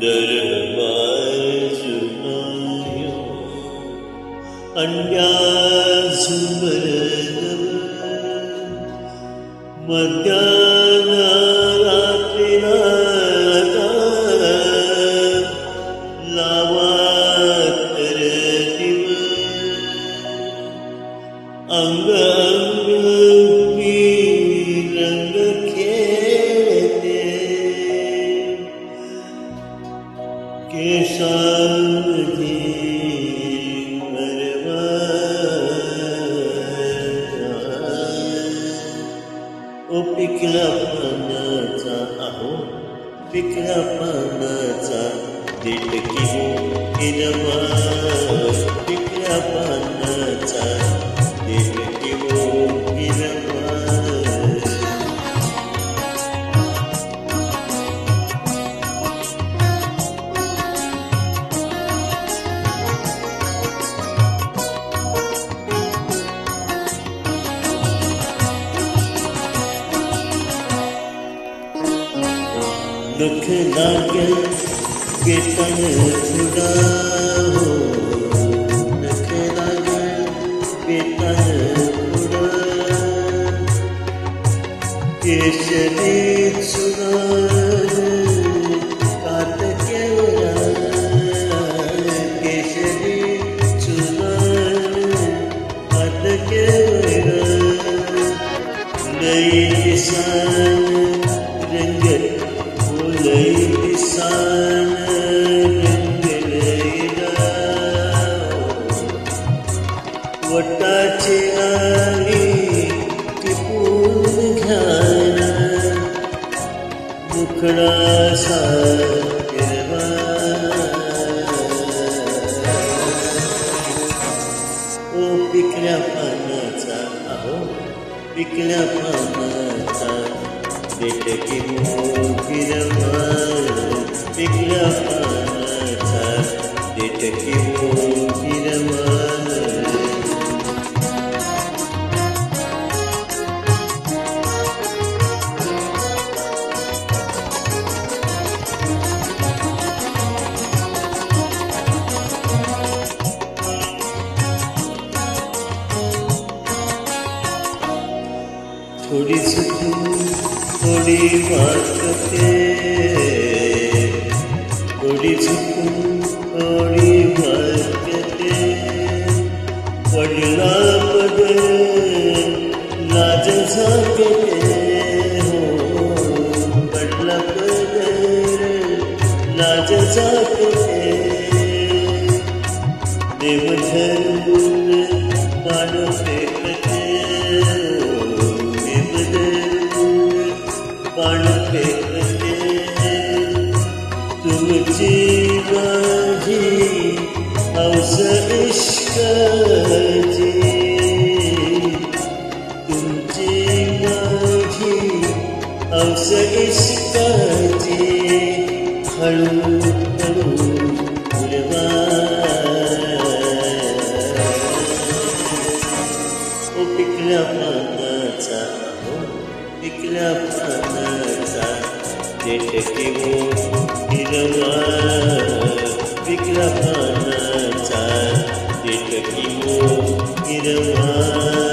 दरबार जुनायो अंड्या झुंबर मध्याना रात्रीला लावा तर दिव अंग अंग मी रंग खेळते केशांमध्ये ओ पिकला पानाचा आहो पिकला पानाचा देठकी हो हिरवा पिकला पानाचा देठकी हो हिरवा नख लागल बेतन जुड़ा हो नख लागल बेतन जुड़ा केशरी सुनार काट केवरा केशरी सुनार काट केवरा नई दिसान रंगत लई दिसान रंगलेला वटाची आली टिपून घ्याना मुखडा सारवा ओ पिकल्या पानाचा आहो पिकल्या पानाचा देठकी हो हिरवा पिकल्या पानाचा देठकी हो हिरवा थोडी झुकून थोडी वाकते थोडी झुकून थोडी वाकते पडला पदर लाज झाकते हो पडला पदर लाज झाकते देव धरून बाण फेकते बाण फेकते तुमची माझी हौस इश्काची तुमची माझी हौस इश्काची हळू हळू फुलवा ओ पिकल्या पानाचा पिकल्या पानाचा देठकी हो हिरवा पिकल्या पानाचा देठकी हो हिरवा